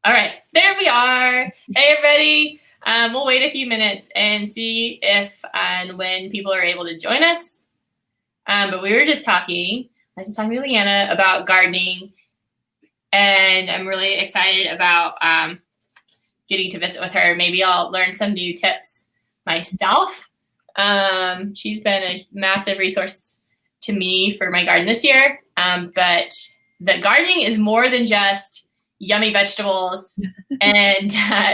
All right, there we are. Hey, everybody. We'll wait a few minutes and see if and when people are able to join us. But we were just talking. I was just talking to Liana about gardening, and I'm really excited about getting to visit with her. Maybe I'll learn some new tips myself. She's been a massive resource to me for my garden this year. But the gardening is more than just yummy vegetables, and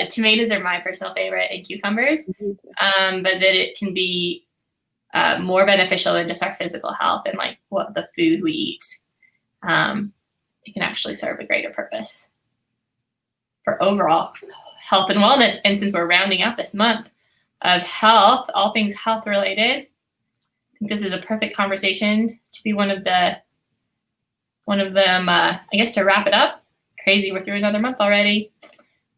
tomatoes are my personal favorite, and cucumbers, but that it can be more beneficial than just our physical health and like what the food we eat. It can actually serve a greater purpose for overall health and wellness. And since we're rounding out this month of health, all things health related, I think this is a perfect conversation to be one of them, I guess, to wrap it up. Crazy, we're through another month already.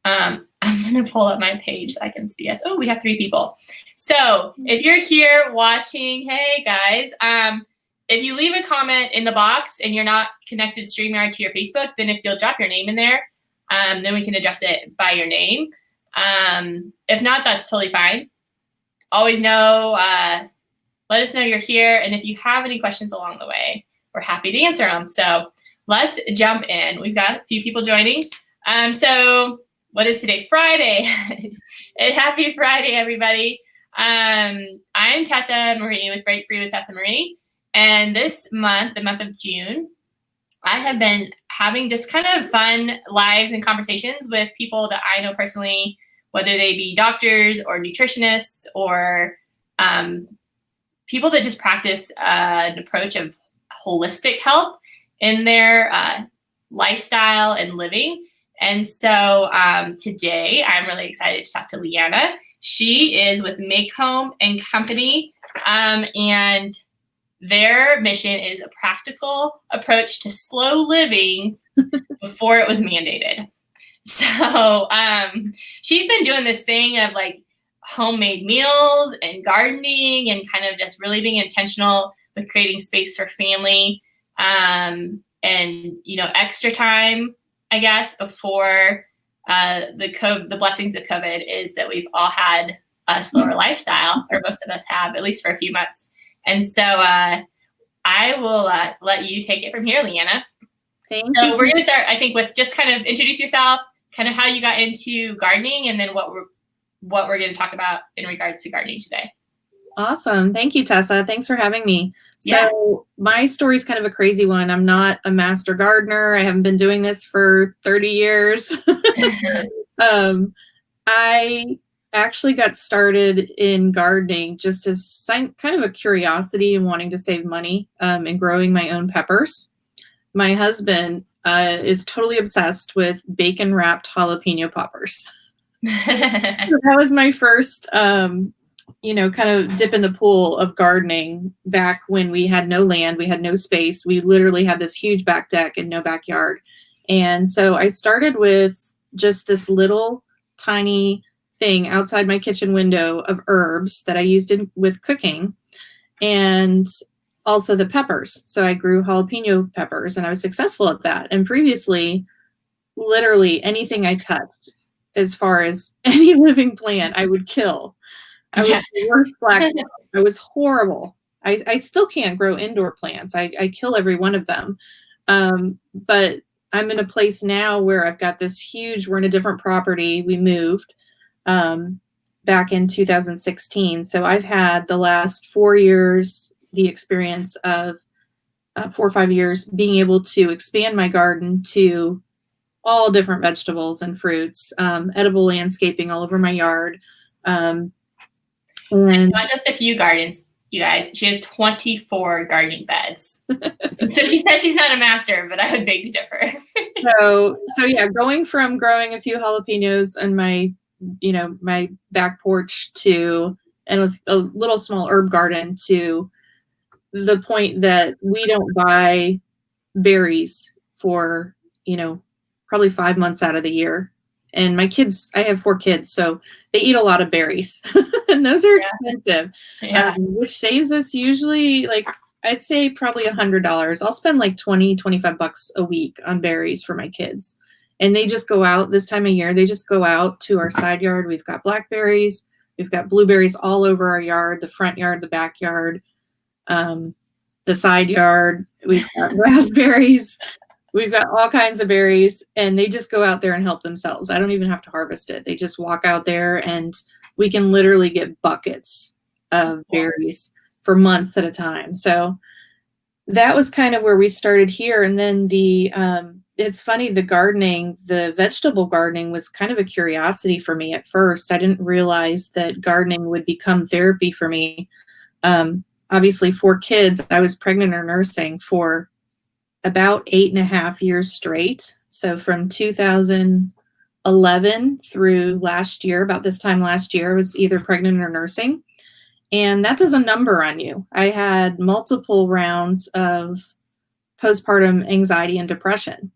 I'm gonna pull up my page so I can see us. Oh, we have 3 people. So if you're here watching, hey guys, if you leave a comment in the box and you're not connected StreamYard to your Facebook, then if you'll drop your name in there, then we can address it by your name. If not, that's totally fine. Always know, let us know you're here. And if you have any questions along the way, we're happy to answer them. So let's jump in. We've got a few people joining. So what is today? Friday. Happy Friday, everybody. I'm Tessa Marie with Break Free with Tessa Marie. And this month, the month of June, I have been having just kind of fun lives and conversations with people that I know personally, whether they be doctors or nutritionists or people that just practice an approach of holistic health in their lifestyle and living. And so today I'm really excited to talk to Liana. She is with Make Home and Company, and their mission is a practical approach to slow living before it was mandated. So she's been doing this thing of like homemade meals and gardening and kind of just really being intentional with creating space for family. And, you know, extra time, I guess, before the blessings of COVID is that we've all had a slower lifestyle, or most of us have, at least for a few months. And so I will let you take it from here, Liana. Thank you. So we're going to start, I think, with just kind of introduce yourself, kind of how you got into gardening, and then what we're going to talk about in regards to gardening today. Awesome. Thank you, Tessa. Thanks for having me. Yeah. So my story is kind of a crazy one. I'm not a master gardener. I haven't been doing this for 30 years. I actually got started in gardening just as kind of a curiosity and wanting to save money and growing my own peppers. My husband is totally obsessed with bacon wrapped jalapeno poppers. So that was my first kind of dip in the pool of gardening back when we had no land, we had no space. We literally had this huge back deck and no backyard. And so I started with just this little tiny thing outside my kitchen window of herbs that I used with cooking, and also the peppers. So I grew jalapeno peppers and I was successful at that. And previously, literally anything I touched, as far as any living plant, I would kill. I was the worst black belt. I was horrible. I still can't grow indoor plants. I kill every one of them. But I'm in a place now where I've got this huge, we're in a different property. We moved back in 2016. So I've had the last 4 years, the experience of 4 or 5 years being able to expand my garden to all different vegetables and fruits, edible landscaping all over my yard. And not just a few gardens, you guys. She has 24 gardening beds. So she says she's not a master, but I would beg to differ. So yeah, going from growing a few jalapenos in my back porch to a little small herb garden to the point that we don't buy berries for, probably 5 months out of the year. And my kids, I have 4 kids, so they eat a lot of berries and those are expensive, which saves us usually I'd say probably $100. I'll spend like $20, $25 a week on berries for my kids. And they just go out this time of year. They just go out to our side yard. We've got blackberries. We've got blueberries all over our yard, the front yard, the backyard, the side yard. We've got raspberries. We've got all kinds of berries, and they just go out there and help themselves. I don't even have to harvest it. They just walk out there, and we can literally get buckets of berries for months at a time. So that was kind of where we started here. And then it's funny, the vegetable gardening was kind of a curiosity for me at first. I didn't realize that gardening would become therapy for me. Obviously, 4 kids, I was pregnant or nursing for about 8.5 years straight. So from 2011 through last year, about this time last year, I was either pregnant or nursing. And that does a number on you. I had multiple rounds of postpartum anxiety and depression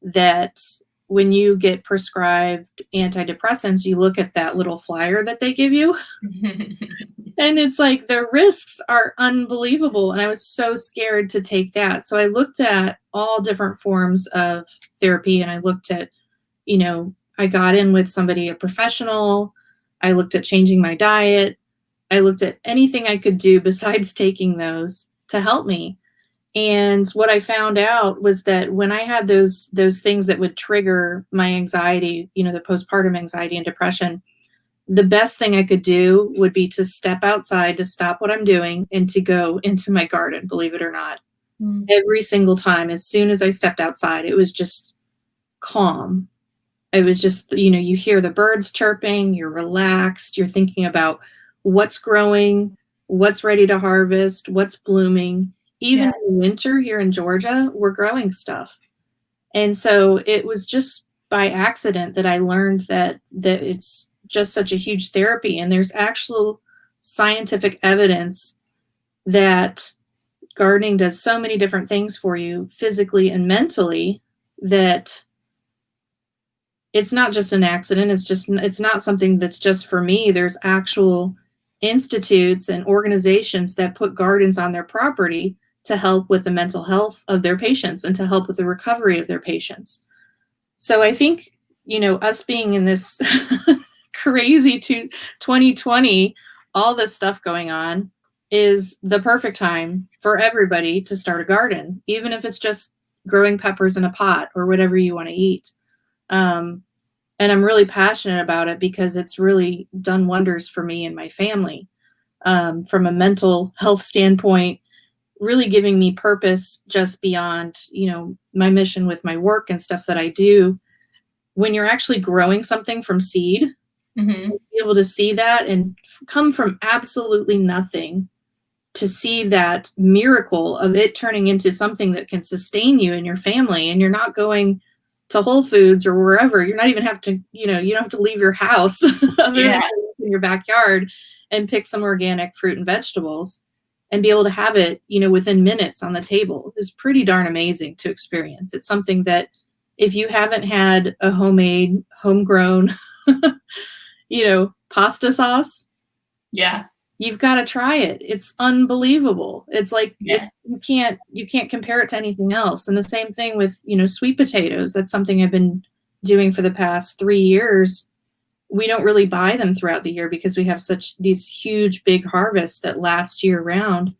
that when you get prescribed antidepressants, you look at that little flyer that they give you. And it's like the risks are unbelievable. And I was so scared to take that. So I looked at all different forms of therapy, and I looked at, I got in with somebody, a professional. I looked at changing my diet. I looked at anything I could do besides taking those to help me. And what I found out was that when I had those things that would trigger my anxiety, the postpartum anxiety and depression, the best thing I could do would be to step outside, to stop what I'm doing, and to go into my garden, believe it or not. Every single time, as soon as I stepped outside, it was just calm. It was just, you hear the birds chirping, you're relaxed, you're thinking about what's growing, what's ready to harvest, what's blooming. Even in winter here in Georgia, we're growing stuff. And so it was just by accident that I learned that it's just such a huge therapy. And there's actual scientific evidence that gardening does so many different things for you physically and mentally that it's not just an accident. It's not something that's just for me. There's actual institutes and organizations that put gardens on their property to help with the mental health of their patients and to help with the recovery of their patients. So I think, us being in this crazy 2020, all this stuff going on, is the perfect time for everybody to start a garden, even if it's just growing peppers in a pot or whatever you want to eat. And I'm really passionate about it because it's really done wonders for me and my family. From a mental health standpoint, really giving me purpose just beyond, my mission with my work and stuff that I do. When you're actually growing something from seed, be able to see that and come from absolutely nothing to see that miracle of it turning into something that can sustain you and your family, and you're not going to Whole Foods or wherever. You're not even have to, you don't have to leave your house other than in your backyard and pick some organic fruit and vegetables and be able to have it, within minutes on the table is pretty darn amazing to experience. It's something that if you haven't had a homemade, homegrown, pasta sauce, you've got to try it. It's unbelievable. It's like you can't compare it to anything else. And the same thing with, sweet potatoes. That's something I've been doing for the past 3 years. We don't really buy them throughout the year because we have these huge big harvests that last year round.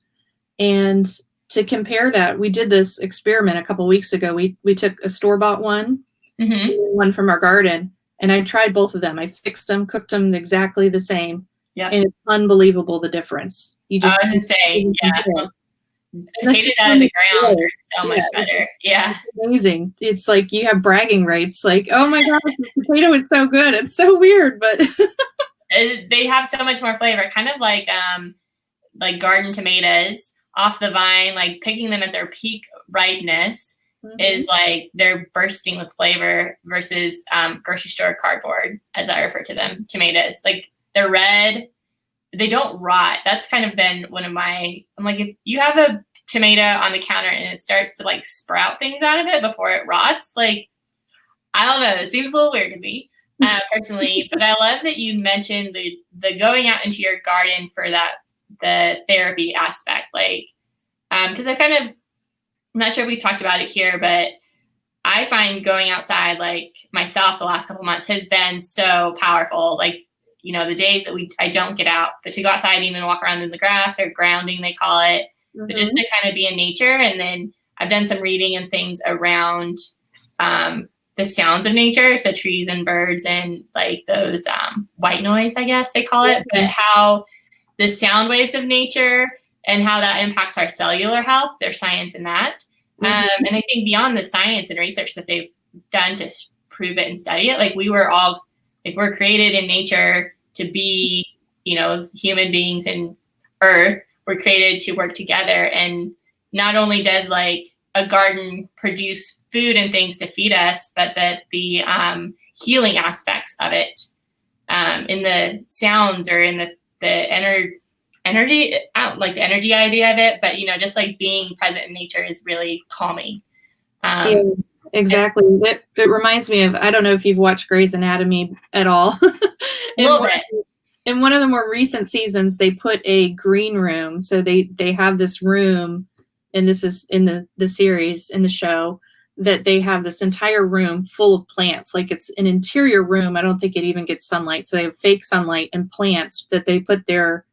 And to compare that, we did this experiment a couple of weeks ago. We took a store-bought one, one from our garden, and I tried both of them. I fixed them, cooked them exactly the same. Yeah. And it's unbelievable the difference. You just I was going to say, potatoes out of the ground are so much better. Yeah. It's amazing. It's like you have bragging rights. Like, oh my gosh, the potato is so good. It's so weird, but they have so much more flavor. Kind of like garden tomatoes off the vine, like picking them at their peak ripeness is like they're bursting with flavor versus grocery store cardboard, as I refer to them, tomatoes. Like they're red. They don't rot. That's kind of been one of I'm like, if you have a tomato on the counter and it starts to like sprout things out of it before it rots, like, I don't know. It seems a little weird to me personally, but I love that you mentioned the going out into your garden for the therapy aspect. Like, because I'm not sure we talked about it here, but I find going outside, like myself, the last couple months has been so powerful. Like, you know, the days that I don't get out, but to go outside, even walk around in the grass, or grounding, they call it, but just to kind of be in nature. And then I've done some reading and things around the sounds of nature, so trees and birds and like those white noise, I guess they call it, but how the sound waves of nature and how that impacts our cellular health. There's science in that. And I think beyond the science and research that they've done to prove it and study it, like we're created in nature to be, you know, human beings and earth. We're created to work together. And not only does like a garden produce food and things to feed us, but that the healing aspects of it in the sounds or in the energy, I don't like the energy idea of it, but, you know, just like being present in nature is really calming. Yeah, exactly. It reminds me of, I don't know if you've watched Grey's Anatomy at all. A little bit. In one of the more recent seasons, they put a green room. So they have this room, and this is in the series, in the show, that they have this entire room full of plants. Like it's an interior room. I don't think it even gets sunlight. So they have fake sunlight and plants that they put their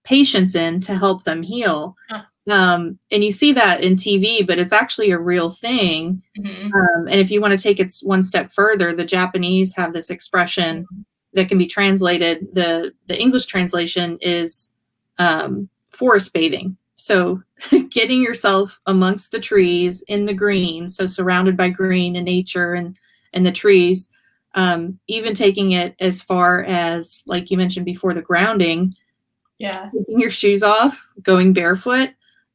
patients in to help them heal. Huh. And you see that in TV, but it's actually a real thing. And if you want to take it one step further, the Japanese have this expression that can be translated. The English translation is forest bathing. So getting yourself amongst the trees in the green, so surrounded by green and nature and the trees, even taking it as far as, like you mentioned before, the grounding. Yeah. Taking your shoes off, going barefoot,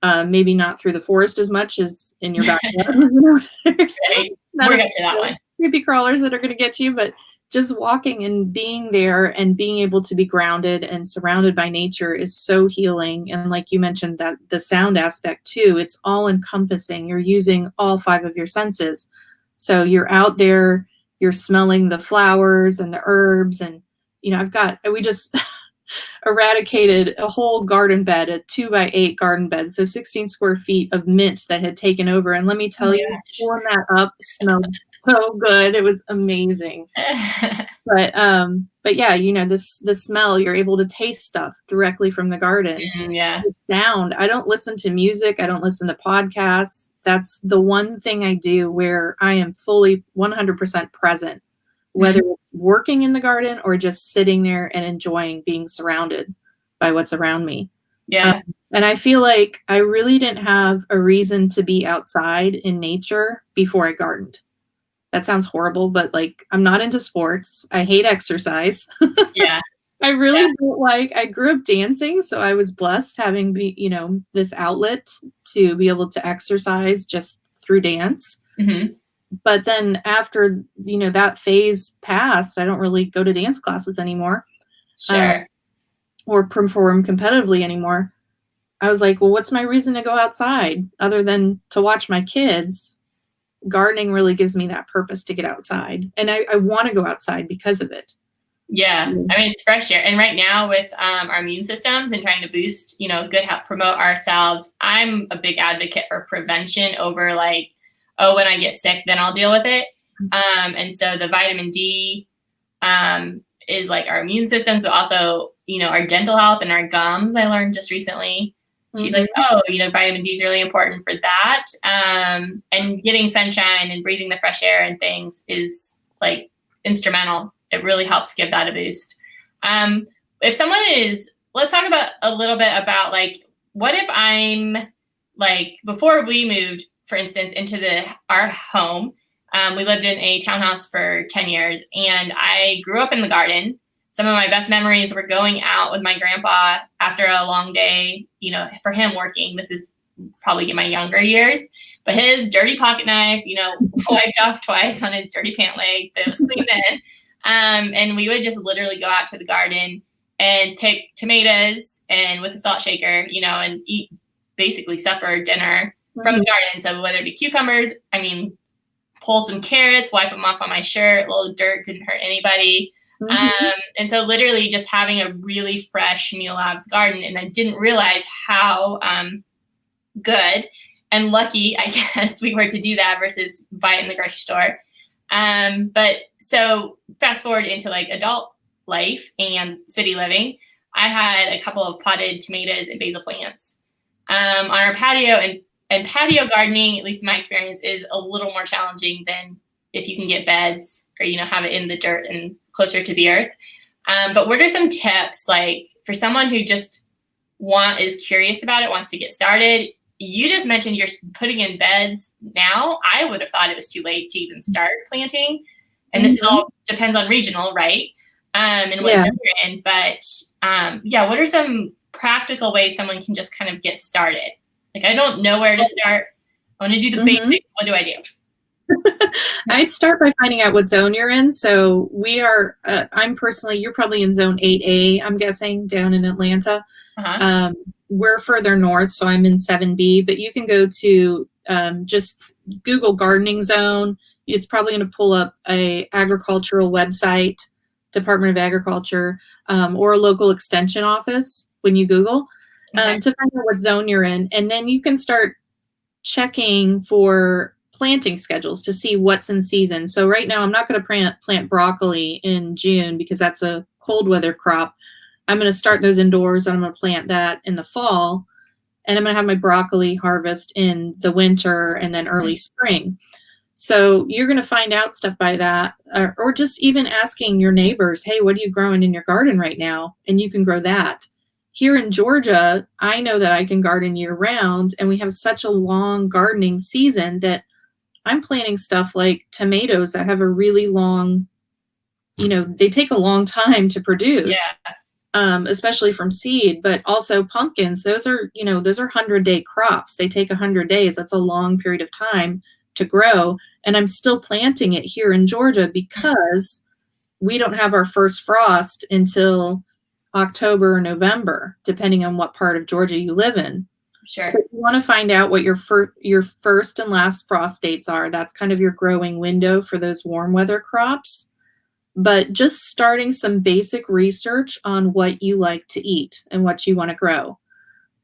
maybe not through the forest as much as in your backyard. We'll get to that one. Creepy crawlers that are going to get you, but just walking and being there and being able to be grounded and surrounded by nature is so healing. And like you mentioned, that the sound aspect too, it's all encompassing. You're using all 5 of your senses. So you're out there, you're smelling the flowers and the herbs. And, you know, we just eradicated a whole garden bed, a 2x8 garden bed. So 16 square feet of mint that had taken over. And let me tell you, pulling that up smelled so good. It was amazing. But yeah, you know, the smell, you're able to taste stuff directly from the garden. Yeah. The sound. I don't listen to music. I don't listen to podcasts. That's the one thing I do where I am fully 100% present, whether it's working in the garden or just sitting there and enjoying being surrounded by what's around me. Yeah. And I feel like I really didn't have a reason to be outside in nature before I gardened. That sounds horrible, but like, I'm not into sports. I hate exercise. Yeah. I really don't I grew up dancing. So I was blessed having, this outlet to be able to exercise just through dance. But then after, that phase passed, I don't really go to dance classes anymore. Sure. Or perform competitively anymore. I was like, well, what's my reason to go outside other than to watch my kids? Gardening really gives me that purpose to get outside. And I want to go outside because of it. Yeah. I mean, it's fresh air. And right now with our immune systems and trying to boost, good health, promote ourselves, I'm a big advocate for prevention over like, oh, when I get sick, then I'll deal with it. And so the vitamin D is like our immune systems, but also, our dental health and our gums. I learned just recently. She's like, oh, vitamin D is really important for that. And getting sunshine and breathing the fresh air and things is like instrumental. It really helps give that a boost. If someone let's talk about a little bit about like, what if I'm like, before we moved, for instance, into our home, we lived in a townhouse for 10 years and I grew up in the garden. Some of my best memories were going out with my grandpa after a long day, for him working. This is probably in my younger years, but his dirty pocket knife, wiped off twice on his dirty pant leg, but it was clean then. And we would just literally go out to the garden and pick tomatoes and with a salt shaker, and eat basically supper, dinner from the garden. So whether it be cucumbers, pull some carrots, wipe them off on my shirt, a little dirt didn't hurt anybody. And so literally just having a really fresh meal out of the garden. And I didn't realize how good and lucky, I guess, we were to do that versus buy it in the grocery store. But so fast forward into like adult life and city living, I had a couple of potted tomatoes and basil plants on our patio, and patio gardening, at least in my experience, is a little more challenging than if you can get beds or, have it in the dirt and closer to the earth. But what are some tips, like for someone who just is curious about it, wants to get started? You just mentioned you're putting in beds now. I would have thought it was too late to even start planting. And this all depends on regional, right? And what zone you're in. But what are some practical ways someone can just kind of get started? Like, I don't know where to start. I want to do the basics. What do I do? I'd start by finding out what zone you're in. So we are, you're probably in zone 8A, I'm guessing, down in Atlanta. We're further north, so I'm in 7B, but you can go to just Google gardening zone. It's probably going to pull up a agricultural website, Department of Agriculture, or a local extension office when you Google to find out what zone you're in. And then you can start checking for planting schedules to see what's in season. So right now I'm not going to plant broccoli in June because that's a cold weather crop. I'm going to start those indoors and I'm going to plant that in the fall, and I'm going to have my broccoli harvest in the winter and then early spring. So you're going to find out stuff by that, or just even asking your neighbors, hey, what are you growing in your garden right now? And you can grow that. Here in Georgia, I know that I can garden year round, and we have such a long gardening season that I'm planting stuff like tomatoes that have a really long, they take a long time to produce. Yeah. Especially from seed, but also pumpkins. Those are 100-day crops. They take 100 days. That's a long period of time to grow. And I'm still planting it here in Georgia because we don't have our first frost until October or November, depending on what part of Georgia you live in. Sure. So you want to find out what your first and last frost dates are. That's kind of your growing window for those warm weather crops. But just starting some basic research on what you like to eat and what you want to grow.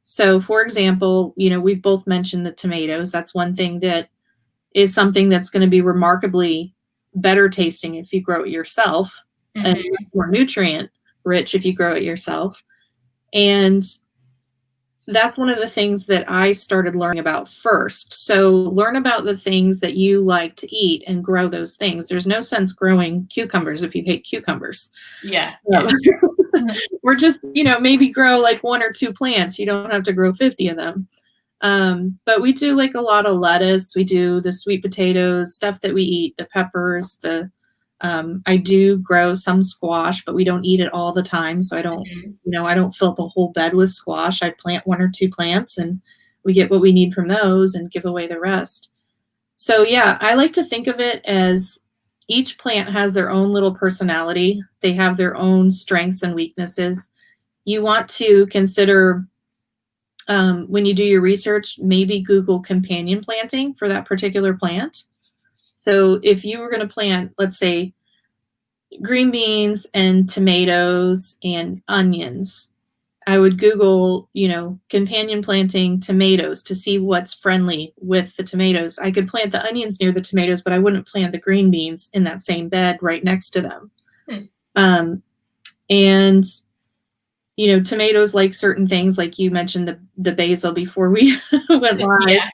So, for example, we've both mentioned the tomatoes. That's one thing that is something that's going to be remarkably better tasting if you grow it yourself, and more nutrient rich if you grow it yourself. And that's one of the things that I started learning about first. So learn about the things that you like to eat and grow those things. There's no sense growing cucumbers if you hate cucumbers. Yeah. Or just, maybe grow like 1 or 2 plants. You don't have to grow 50 of them. But we do like a lot of lettuce. We do the sweet potatoes, stuff that we eat, the peppers, I do grow some squash, but we don't eat it all the time. So I don't, I don't fill up a whole bed with squash. I plant 1 or 2 plants and we get what we need from those and give away the rest. So yeah, I like to think of it as each plant has their own little personality. They have their own strengths and weaknesses. You want to consider, when you do your research, maybe Google companion planting for that particular plant. So if you were going to plant, let's say, green beans and tomatoes and onions, I would Google, companion planting tomatoes to see what's friendly with the tomatoes. I could plant the onions near the tomatoes, but I wouldn't plant the green beans in that same bed right next to them. And tomatoes like certain things, like you mentioned the basil before we went live. Yeah.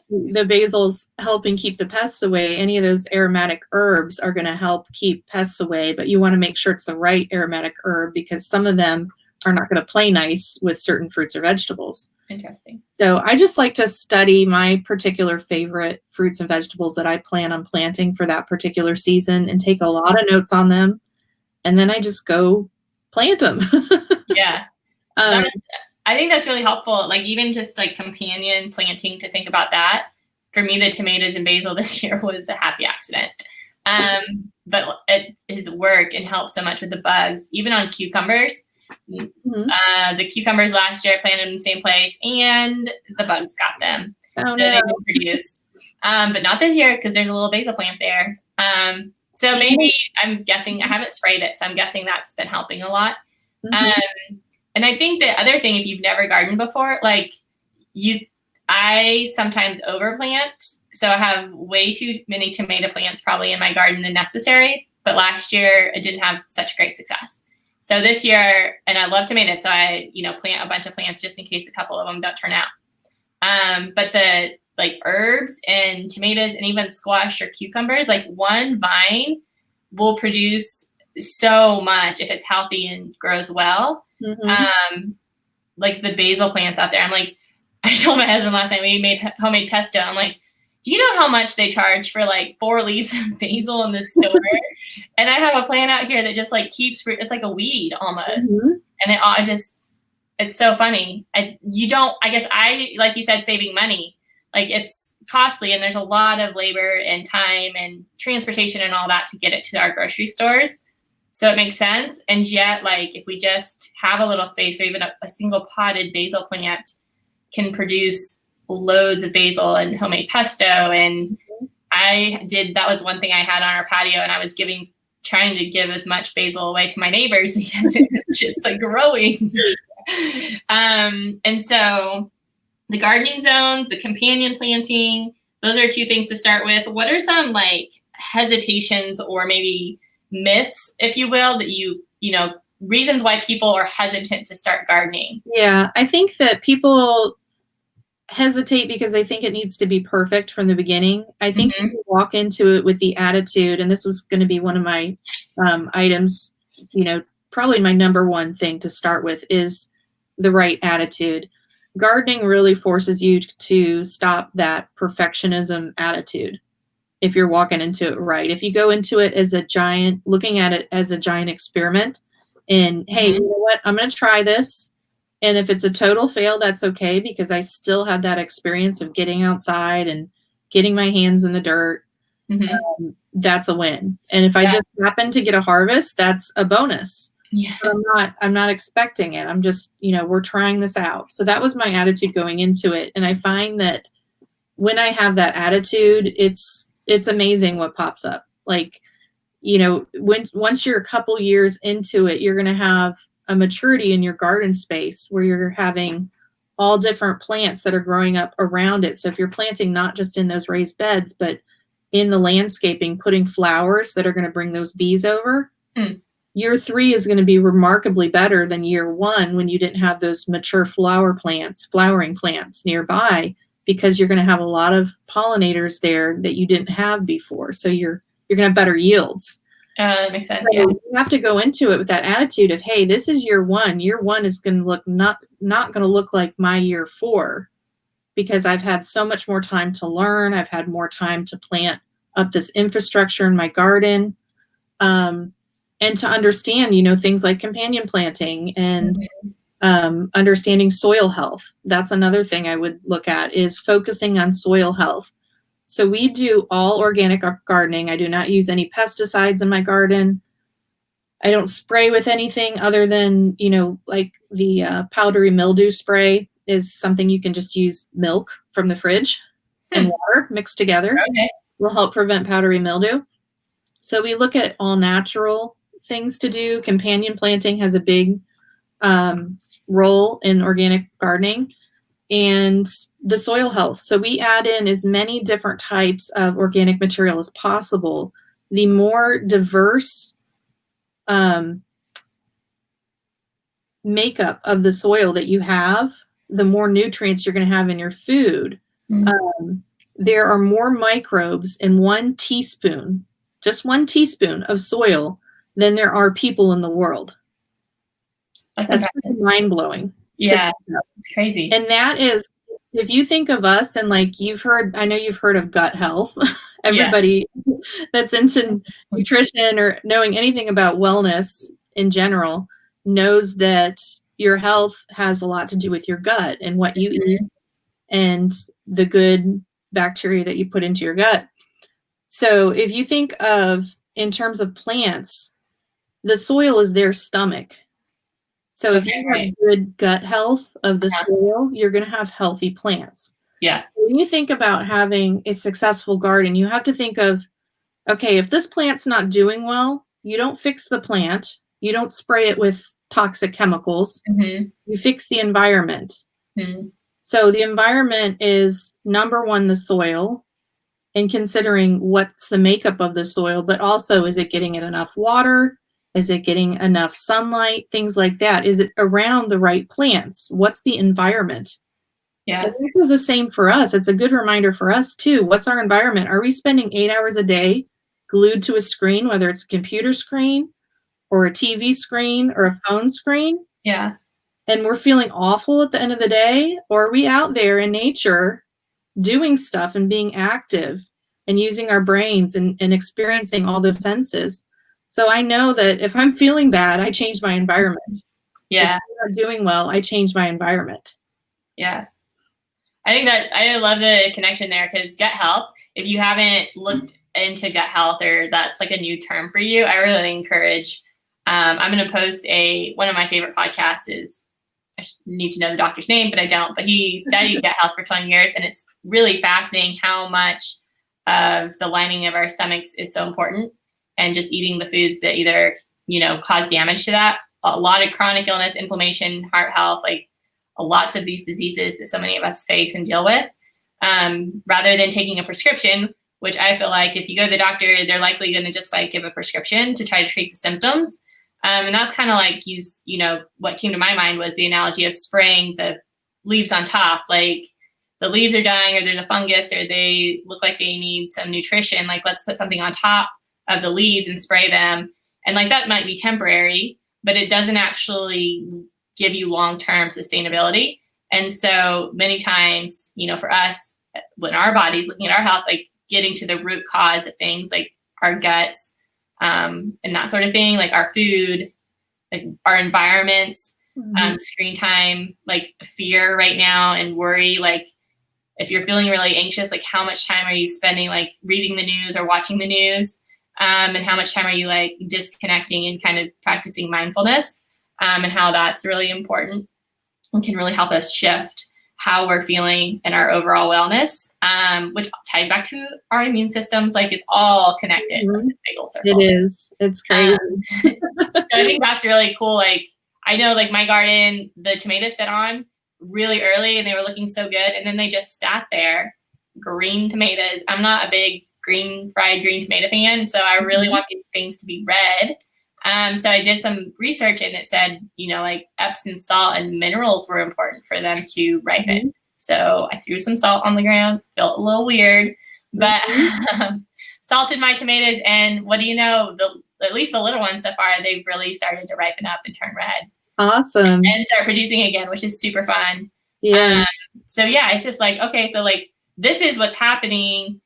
The basil's helping keep the pests away. Any of those aromatic herbs are going to help keep pests away, but you want to make sure it's the right aromatic herb because some of them are not going to play nice with certain fruits or vegetables. Interesting. So I just like to study my particular favorite fruits and vegetables that I plan on planting for that particular season and take a lot of notes on them. And then I just go plant them. Yeah. I think that's really helpful. Like even just like companion planting, to think about that. For me, the tomatoes and basil this year was a happy accident. But it has worked and helped so much with the bugs, even on cucumbers. The cucumbers last year I planted in the same place and the bugs got them. So they didn't produce. But not this year because there's a little basil plant there. So maybe, I'm guessing, I haven't sprayed it, so I'm guessing that's been helping a lot. And I think the other thing, if you've never gardened before, like I sometimes overplant. So I have way too many tomato plants probably in my garden than necessary. But last year it didn't have such great success. So this year, and I love tomatoes, so I, plant a bunch of plants just in case a couple of them don't turn out. But the herbs and tomatoes and even squash or cucumbers, one vine will produce so much if it's healthy and grows well. Mm-hmm. The basil plants out there. I told my husband last night we made homemade pesto. I'm like, do you know how much they charge for 4 leaves of basil in the store? And I have a plant out here that just keeps, it's like a weed almost. Mm-hmm. And it's so funny. Like you said, saving money, it's costly and there's a lot of labor and time and transportation and all that to get it to our grocery stores. So it makes sense. And yet, if we just have a little space or even a single potted basil plant can produce loads of basil and homemade pesto. And that was one thing I had on our patio, and I was trying to give as much basil away to my neighbors because it was just growing. And so the gardening zones, the companion planting, those are 2 things to start with. What are some hesitations or maybe myths, if you will, that reasons why people are hesitant to start gardening? Yeah, I think that people hesitate because they think it needs to be perfect from the beginning. I think if you walk into it with the attitude, and this was going to be one of my items, probably my number one thing to start with is the right attitude. Gardening really forces you to stop that perfectionism attitude if you're walking into it right. If you go into it as looking at it as a giant experiment, and hey, you know what, I'm going to try this. And if it's a total fail, that's okay, because I still had that experience of getting outside and getting my hands in the dirt. That's a win. And if I just happen to get a harvest, that's a bonus. Yeah. I'm not expecting it. I'm just, we're trying this out. So that was my attitude going into it. And I find that when I have that attitude, it's amazing what pops up. Once you're a couple years into it, you're going to have a maturity in your garden space where you're having all different plants that are growing up around it. So if you're planting not just in those raised beds, but in the landscaping, putting flowers that are going to bring those bees over, year 3 is going to be remarkably better than year 1 when you didn't have those mature flowering plants nearby, because you're going to have a lot of pollinators there that you didn't have before. So you're going to have better yields. That makes sense. So you have to go into it with that attitude of, hey, this is year 1. Year 1 is going to look not going to look like my year 4, because I've had so much more time to learn. I've had more time to plant up this infrastructure in my garden, and to understand, things like companion planting and understanding soil health. That's another thing I would look at, is focusing on soil health. So we do all organic gardening. I do not use any pesticides in my garden. I don't spray with anything other than, the powdery mildew spray is something you can just use milk from the fridge and water mixed together. Okay. Will help prevent powdery mildew. So we look at all natural things to do. Companion planting has a big role in organic gardening. And the soil health. So we add in as many different types of organic material as possible. The more diverse makeup of the soil that you have, the more nutrients you're going to have in your food. There are more microbes in 1 teaspoon, just 1 teaspoon of soil, than there are people in the world. That's mind-blowing. Yeah, it's crazy. And that is, if you think of us and I know you've heard of gut health. Everybody that's into nutrition or knowing anything about wellness in general knows that your health has a lot to do with your gut and what you eat and the good bacteria that you put into your gut. So if you think of, in terms of plants, the soil is their stomach. So if you have good gut health of the soil, you're going to have healthy plants. Yeah. When you think about having a successful garden, you have to think of, okay, if this plant's not doing well, you don't fix the plant. You don't spray it with toxic chemicals. You fix the environment. So the environment is number one, the soil, and considering what's the makeup of the soil, but also, is it getting it enough water? Is it getting enough sunlight? Things like that. Is it around the right plants? What's the environment? Yeah. And this is the same for us. It's a good reminder for us too. What's our environment? Are we spending 8 hours a day glued to a screen, whether it's a computer screen or a TV screen or a phone screen? Yeah. And we're feeling awful at the end of the day? Or are we out there in nature doing stuff and being active and using our brains and experiencing all those senses? So I know that if I'm feeling bad, I change my environment. Yeah. If I'm not doing well, I change my environment. Yeah. I think that I love the connection there, because gut health, if you haven't looked into gut health, or that's like a new term for you, I really encourage. I'm going to post one of my favorite podcasts is, I need to know the doctor's name, but I don't. But he studied gut health for 20 years, and it's really fascinating how much of the lining of our stomachs is so important, and just eating the foods that either, cause damage to that. A lot of chronic illness, inflammation, heart health, like lots of these diseases that so many of us face and deal with, rather than taking a prescription, which I feel like if you go to the doctor, they're likely going to just like give a prescription to try to treat the symptoms. And that's kind of like what came to my mind was the analogy of spraying the leaves on top. Like the leaves are dying, or there's a fungus, or they look like they need some nutrition. Like, let's put something on top of the leaves and spray them. And like that might be temporary, but it doesn't actually give you long-term sustainability. And so many times, for us, when our body's looking at our health, like getting to the root cause of things like our guts, and that sort of thing, like our food, like our environments, screen time, like fear right now and worry. Like if you're feeling really anxious, like how much time are you spending like reading the news or watching the news? And how much time are you like disconnecting and kind of practicing mindfulness? And how that's really important and can really help us shift how we're feeling and our overall wellness, which ties back to our immune systems. Like it's all connected with this big old circle. It is. It's crazy. So I think that's really cool. Like I know like my garden, the tomatoes set on really early and they were looking so good. And then they just sat there, green tomatoes. I'm not a big fried green tomato fan. So I really want these things to be red. So I did some research and it said, like Epsom salt and minerals were important for them to ripen. So I threw some salt on the ground, felt a little weird, but salted my tomatoes. And what do you know? At least the little ones so far, they've really started to ripen up and turn red. Awesome. And start producing again, which is super fun. Yeah. So yeah, it's just like, okay, so like this is what's happening.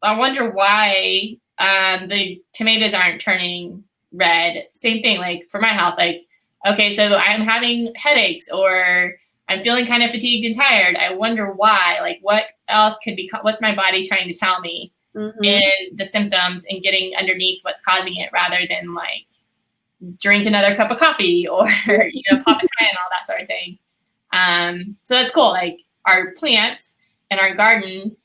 I wonder why the tomatoes aren't turning red. Same thing, like for my health, like, okay, so I'm having headaches or I'm feeling kind of fatigued and tired. I wonder why, like what else could be, what's my body trying to tell me in the symptoms, and getting underneath what's causing it rather than like drink another cup of coffee or, pop a tie and all that sort of thing. So that's cool. Like our plants and our garden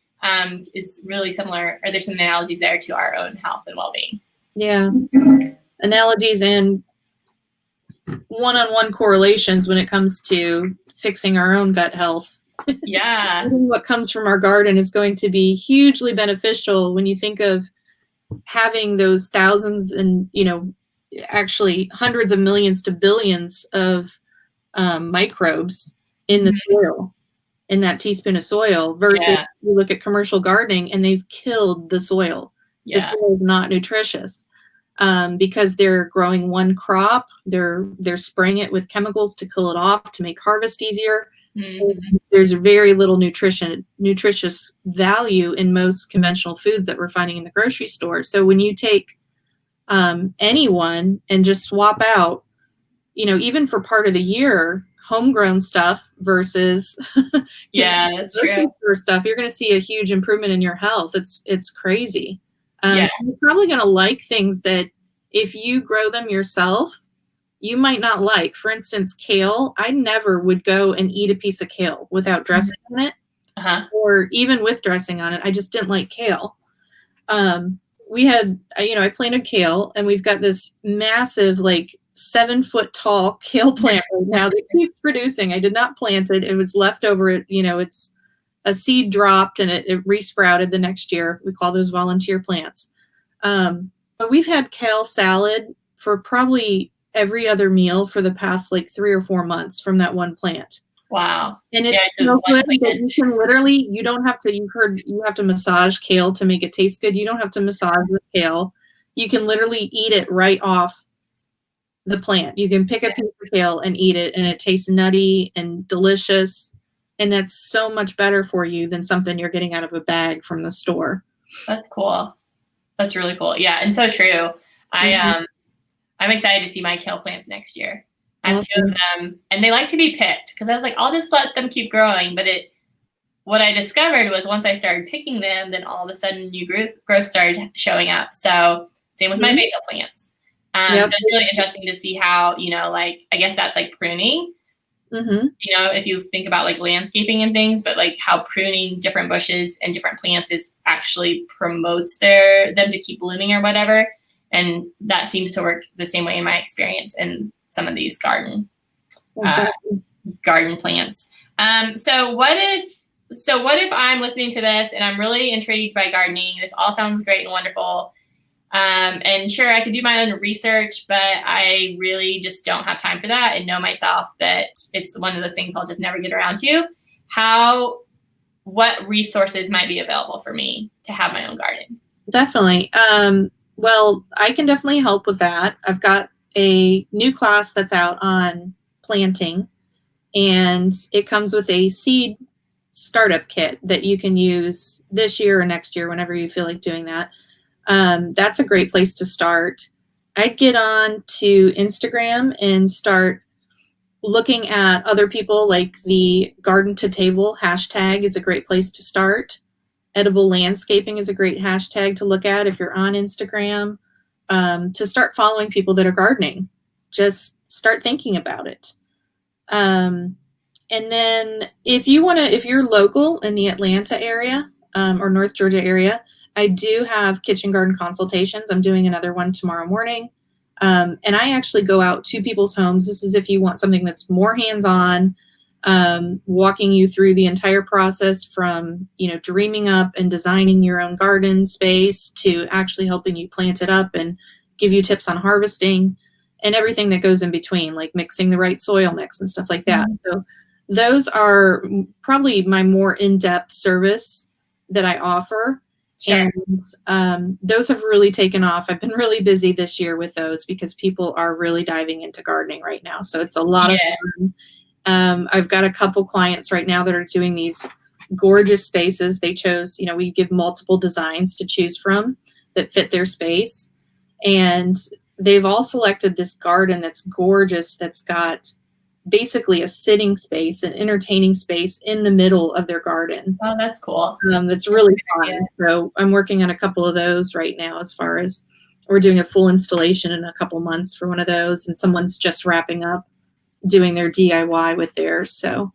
is really similar, or there's some analogies there to our own health and well-being. Yeah. Analogies and one-on-one correlations when it comes to fixing our own gut health. Yeah. What comes from our garden is going to be hugely beneficial when you think of having those thousands and, actually hundreds of millions to billions of microbes in the soil, in that teaspoon of soil, versus you look at commercial gardening and they've killed the soil. The soil is not nutritious because they're growing one crop. They're spraying it with chemicals to kill it off to make harvest easier. There's very little nutritious value in most conventional foods that we're finding in the grocery store. So when you take anyone and just swap out, even for part of the year, homegrown stuff versus that's true. Stuff, you're going to see a huge improvement in your health. It's crazy. You're probably going to like things that if you grow them yourself, you might not like. For instance, kale. I never would go and eat a piece of kale without dressing on it, or even with dressing on it. I just didn't like kale. We had, I planted kale, and we've got this massive, like 7-foot tall kale plant right now that keeps producing. I did not plant it. It was left over. It's a seed dropped and it resprouted the next year. We call those volunteer plants. But we've had kale salad for probably every other meal for the past like 3 or 4 months from that one plant. Wow. And it's so good that you can literally, you don't have to, you have to massage kale to make it taste good. You don't have to massage this kale. You can literally eat it right off the plant. You can pick a piece of kale and eat it, and it tastes nutty and delicious. And that's so much better for you than something you're getting out of a bag from the store. That's cool. That's really cool. Yeah, and so true. I'm excited to see my kale plants next year. I have 2 of them, and they like to be picked because I was like, I'll just let them keep growing. But what I discovered was once I started picking them, then all of a sudden new growth started showing up. So same with my basil plants. So it's really interesting to see how, I guess that's like pruning, if you think about like landscaping and things, but like how pruning different bushes and different plants actually promotes them to keep blooming or whatever. And that seems to work the same way in my experience in some of these garden plants. So what if I'm listening to this and I'm really intrigued by gardening? This all sounds great and wonderful. And sure, I could do my own research, but I really just don't have time for that and know myself that it's one of those things I'll just never get around to. What resources might be available for me to have my own garden? Definitely. Well, I can definitely help with that. I've got a new class that's out on planting, and it comes with a seed startup kit that you can use this year or next year, whenever you feel like doing that. That's a great place to start. I'd get on to Instagram and start looking at other people, like the garden to table hashtag is a great place to start. Edible landscaping is a great hashtag to look at if you're on Instagram, to start following people that are gardening. Just start thinking about it. And then if you're local in the Atlanta area, or North Georgia area, I do have kitchen garden consultations. I'm doing another one tomorrow morning. And I actually go out to people's homes. This is if you want something that's more hands-on, walking you through the entire process from, dreaming up and designing your own garden space to actually helping you plant it up and give you tips on harvesting and everything that goes in between, like mixing the right soil mix and stuff like that. So those are probably my more in-depth service that I offer. Sure. And those have really taken off. I've been really busy this year with those because people are really diving into gardening right now. So it's a lot of fun. I've got a couple clients right now that are doing these gorgeous spaces. They chose, we give multiple designs to choose from that fit their space. And they've all selected this garden that's gorgeous, that's got basically a sitting space, an entertaining space in the middle of their garden. Oh, that's cool. That's really fun. So I'm working on a couple of those right now, as far as we're doing a full installation in a couple months for one of those, and someone's just wrapping up doing their DIY with theirs. So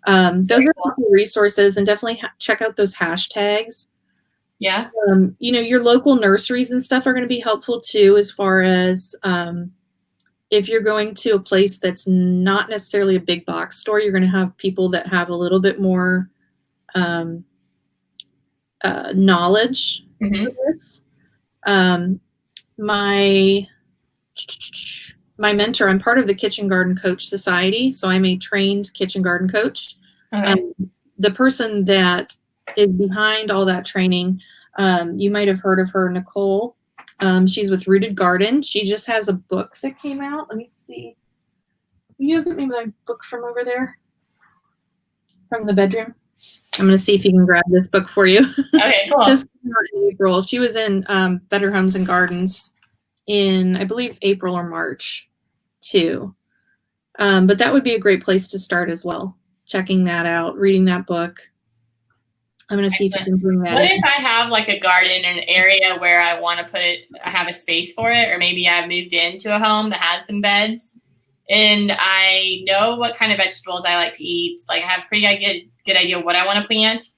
those are a couple of resources, and definitely check out those hashtags. Yeah. Your local nurseries and stuff are going to be helpful too, as far as if you're going to a place that's not necessarily a big box store, you're going to have people that have a little bit more knowledge for this. My mentor, I'm part of the Kitchen Garden Coach Society, so I'm a trained kitchen garden coach. Okay. The person that is behind all that training, you might have heard of her, Nicole. She's with Rooted Garden. She just has a book that came out. Let me see. Can you get me my book from over there? From the bedroom? I'm going to see if you can grab this book for you. Okay, cool. Just in April. She was in Better Homes and Gardens in, I believe, April or March too. But that would be a great place to start as well. Checking that out, reading that book. I'm going to see if I can bring that What in. if I have like a garden in an area where I want to I have a space for it, or maybe I've moved into a home that has some beds and I know what kind of vegetables I like to eat. Like I have a pretty good idea of what I want to plant.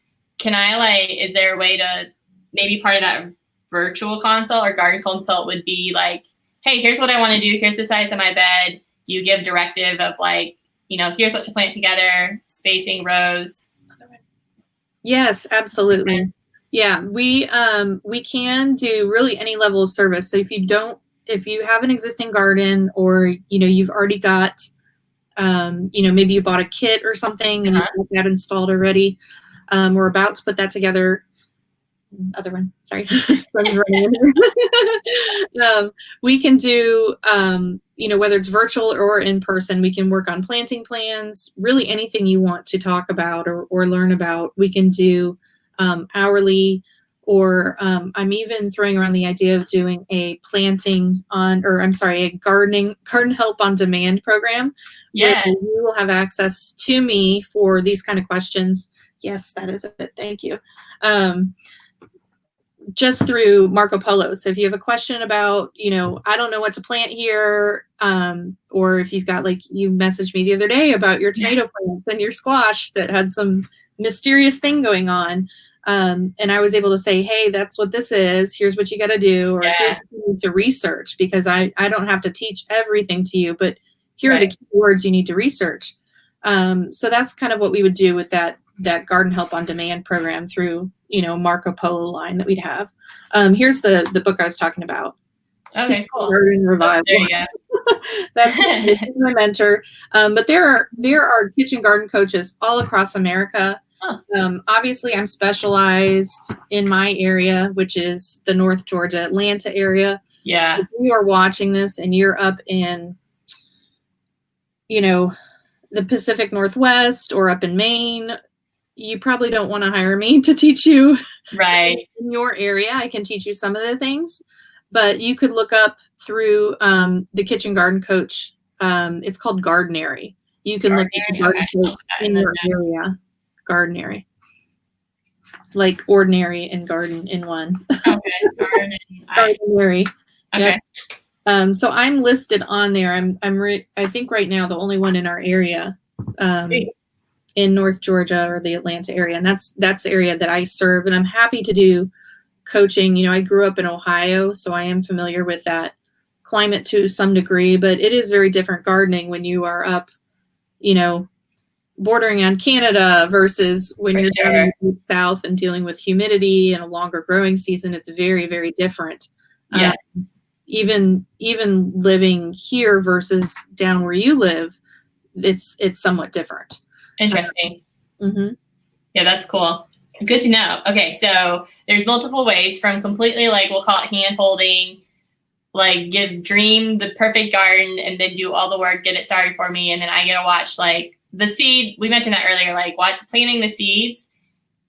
Is there a way to, maybe part of that virtual consult or garden consult would be like hey, here's what I want to do. Here's the size of my bed. Do you give directive of like, here's what to plant together, spacing, rows? Yes, absolutely. Yeah, we can do really any level of service. So if you have an existing garden, or you've already got maybe you bought a kit or something and you've got that installed already, we're about to put that together. Other one, sorry. We can do whether it's virtual or in person, we can work on planting plans, really anything you want to talk about or learn about. We can do hourly, or I'm even throwing around the idea of doing a garden help on demand program. Yeah. Where you will have access to me for these kind of questions. Yes, that is it. Thank you. Just through Marco Polo. So if you have a question about, I don't know what to plant here, or if you've got, like, you messaged me the other day about your tomato plants and your squash that had some mysterious thing going on. And I was able to say, hey, that's what this is. Here's what you got to do, or here's what you need to research, because I don't have to teach everything to you, but here are the keywords you need to research. So that's kind of what we would do with that Garden Help on Demand program through, Marco Polo line that we'd have. Here's the book I was talking about. Okay, cool. Garden Revival. There you go. That's my mentor. But there are kitchen garden coaches all across America. Obviously, I'm specialized in my area, which is the North Georgia, Atlanta area. Yeah. If you are watching this and you're up in, the Pacific Northwest or up in Maine, you probably don't want to hire me to teach you in your area. I can teach you some of the things, but you could look up through the Kitchen Garden Coach. It's called Gardenary. You can look at the garden coach in your area. Gardenary. Like ordinary and garden in one. Okay. Gardenary. Okay. Yep. So I'm listed on there. I think right now the only one in our area. In North Georgia or the Atlanta area. And that's the area that I serve. And I'm happy to do coaching. I grew up in Ohio, so I am familiar with that climate to some degree, but it is very different gardening when you are up, bordering on Canada versus when you're down in the deep south and dealing with humidity and a longer growing season. It's very, very different. Yeah. Even living here versus down where you live, it's somewhat different. Interesting. Mm-hmm. Yeah, that's cool. Good to know. Okay, so there's multiple ways, from completely, like, we'll call it hand holding, like dream the perfect garden and then do all the work, get it started for me, and then I get to watch, like, the seed. We mentioned that earlier, like planting the seeds.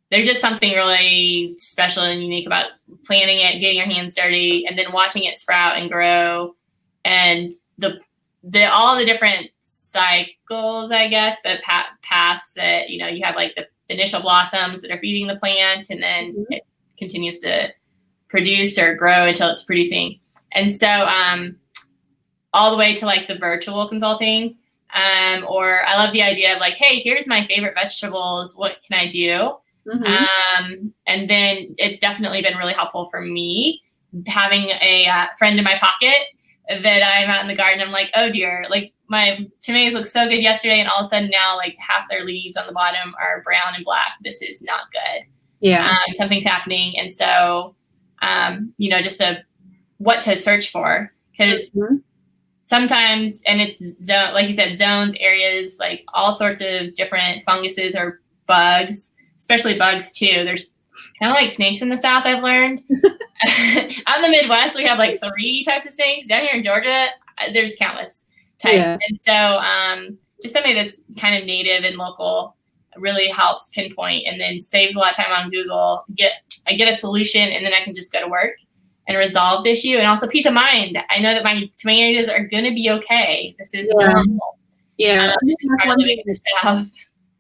There's just something really special and unique about planting it, getting your hands dirty, and then watching it sprout and grow, and all the different cycles, I guess, the paths that, you have, like the initial blossoms that are feeding the plant, and then it continues to produce or grow until it's producing. And so all the way to, like, the virtual consulting, or I love the idea of, like, hey, here's my favorite vegetables. What can I do? Mm-hmm. And then it's definitely been really helpful for me having a friend in my pocket that I'm out in the garden. I'm like, oh dear, like, my tomatoes looked so good yesterday, and all of a sudden now, like, half their leaves on the bottom are brown and black. This is not good. Yeah. Something's happening. And so, just what to search for, because sometimes, and it's like you said, zones, areas, like all sorts of different funguses or bugs, especially bugs too. There's kind of like snakes in the South, I've learned. Out in the Midwest, we have like 3 types of snakes. Down here in Georgia, there's countless types. Yeah. And so just something that's kind of native and local really helps pinpoint, and then saves a lot of time on Google. I get a solution, and then I can just go to work and resolve the issue. And also peace of mind. I know that my tomatoes are going to be okay. This is normal. Yeah. This is part of living in the South.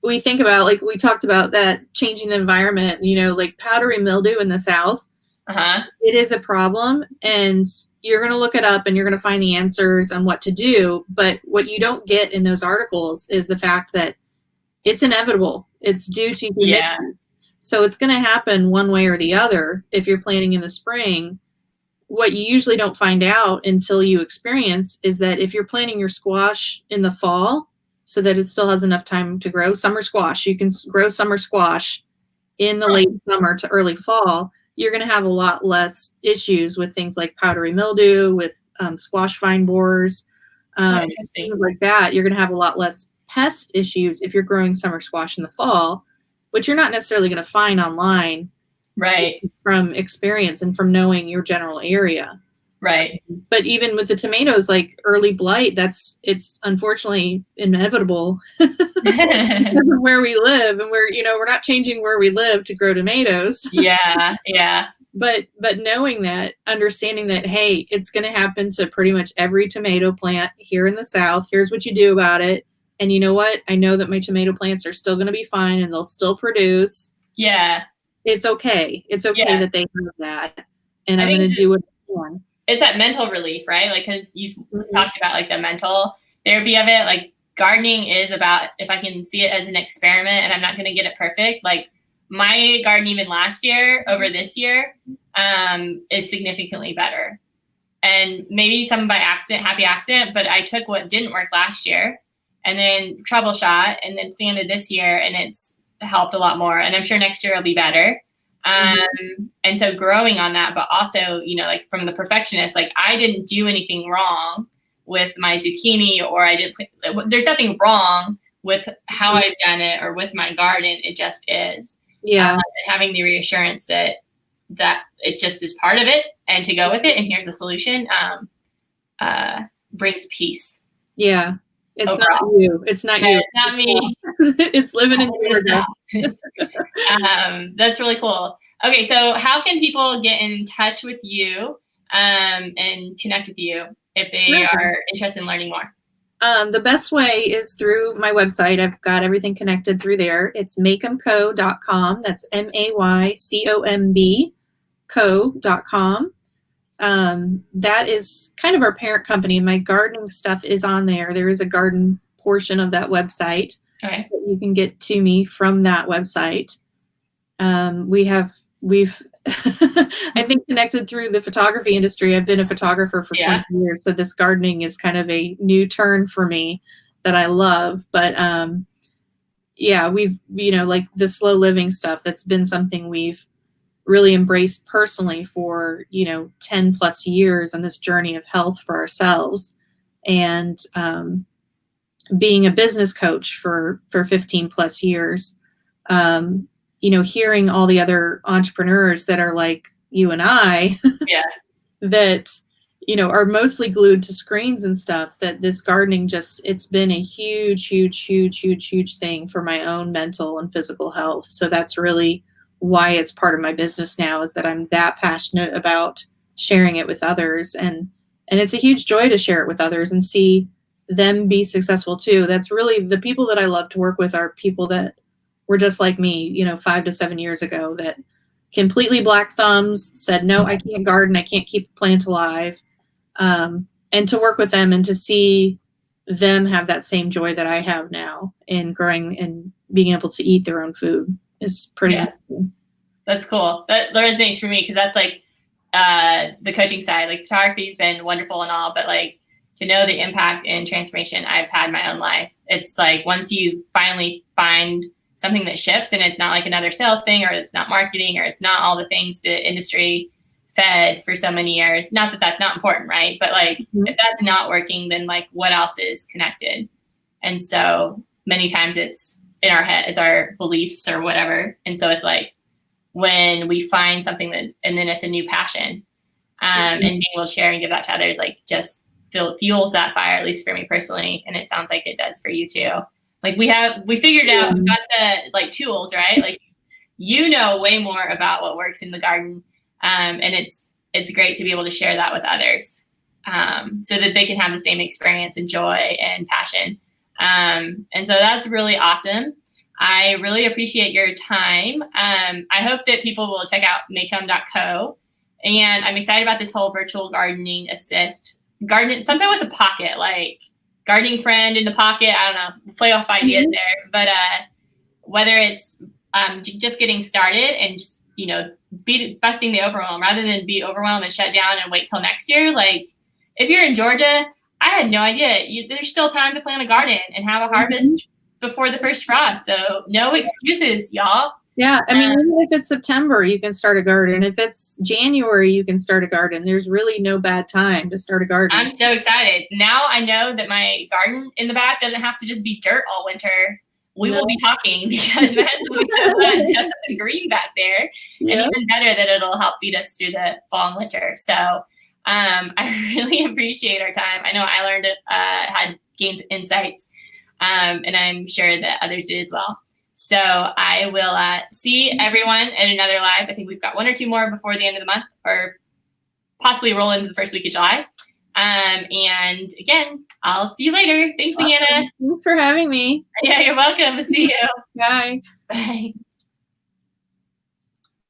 We think about, like, we talked about that changing the environment, like powdery mildew in the South. It is a problem, and you're going to look it up and you're going to find the answers on what to do. But what you don't get in those articles is the fact that it's inevitable. It's due to humidity. Yeah. So it's going to happen one way or the other. If you're planting in the spring, what you usually don't find out until you experience is that if you're planting your squash in the fall so that it still has enough time to grow, summer squash, you can grow summer squash in the late summer to early fall, you're going to have a lot less issues with things like powdery mildew, with squash vine borers, things like that. You're going to have a lot less pest issues if you're growing summer squash in the fall, which you're not necessarily going to find online. Right. From experience and from knowing your general area. Right. But even with the tomatoes, like early blight, it's unfortunately inevitable where we live, and we're not changing where we live to grow tomatoes. Yeah. Yeah. But knowing that, understanding that, hey, it's going to happen to pretty much every tomato plant here in the South. Here's what you do about it. And you know what? I know that my tomato plants are still going to be fine and they'll still produce. Yeah. It's okay. It's okay that they have that. And I'm going to do what I can. It's that mental relief, right? Like, because you talked about like the mental therapy of it. Like, gardening is about, if I can see it as an experiment and I'm not going to get it perfect, like my garden even last year over this year is significantly better. And maybe some by accident, happy accident, but I took what didn't work last year and then troubleshot and then planted this year, and it's helped a lot more. And I'm sure next year will be better. And so growing on that, but also, like from the perfectionist, like I didn't do anything wrong with my zucchini, or there's nothing wrong with how I've done it or with my garden. It just is. Yeah. Having the reassurance that it just is part of it and to go with it. And here's the solution, brings peace. Yeah. It's overall. not you. It's not you. It's not me. It's living in Georgia. That's really cool. Okay, so how can people get in touch with you and connect with you if they are interested in learning more? The best way is through my website. I've got everything connected through there. It's maycomb.com. That's MAYCOMB co.com. That is kind of our parent company. My gardening stuff is on there. There is a garden portion of that website. Okay. That you can get to me from that website. We've I think connected through the photography industry. I've been a photographer for 20 years, so this gardening is kind of a new turn for me that I love. But we've like the slow living stuff, that's been something we've really embraced personally for 10 plus years on this journey of health for ourselves, and being a business coach for 15 plus years. Hearing all the other entrepreneurs that are like you and I, that, are mostly glued to screens and stuff, that this gardening it's been a huge, huge, huge, huge, huge thing for my own mental and physical health. So that's really why it's part of my business now, is that I'm that passionate about sharing it with others. And it's a huge joy to share it with others and see them be successful too. That's really the people that I love to work with, are people that were just like me, 5 to 7 years ago, that completely black thumbs, said, no, I can't garden. I can't keep a plant alive. And to work with them and to see them have that same joy that I have now in growing and being able to eat their own food is pretty cool. That's cool. That resonates for me, because that's like the coaching side. Like, photography's been wonderful and all, but like to know the impact and transformation I've had in my own life, it's like once you finally find something that shifts, and it's not like another sales thing, or it's not marketing, or it's not all the things the industry fed for so many years. Not that that's not important, right? But like, if that's not working, then like what else is connected? And so many times it's in our head, it's our beliefs or whatever. And so it's like when we find something that, and then it's a new passion, and being able to share and give that to others, like just fuels that fire, at least for me personally. And it sounds like it does for you too. Like we figured out, we've got the like tools, right? Like, way more about what works in the garden. And it's great to be able to share that with others, so that they can have the same experience and joy and passion. And so that's really awesome. I really appreciate your time. I hope that people will check out maycomb.co. And I'm excited about this whole virtual gardening assist. Something with a pocket, like gardening friend in the pocket. I don't know, play off ideas there. But whether it's just getting started and just busting the overwhelm rather than be overwhelmed and shut down and wait till next year. Like if you're in Georgia, I had no idea. There's still time to plant a garden and have a harvest before the first frost. So no excuses, y'all. Yeah, I mean, even if it's September, you can start a garden. If it's January, you can start a garden. There's really no bad time to start a garden. I'm so excited. Now I know that my garden in the back doesn't have to just be dirt all winter. We will be talking because my husband will be so glad to have something green back there. And even better that it'll help feed us through the fall and winter. So I really appreciate our time. I know I learned, had gained insights, and I'm sure that others did as well. So I will see everyone at another live. I think we've got 1 or 2 more before the end of the month, or possibly roll into the first week of July. And again, I'll see you later. Thanks, Liana. Thanks for having me. Yeah, you're welcome. See you. Bye. Bye.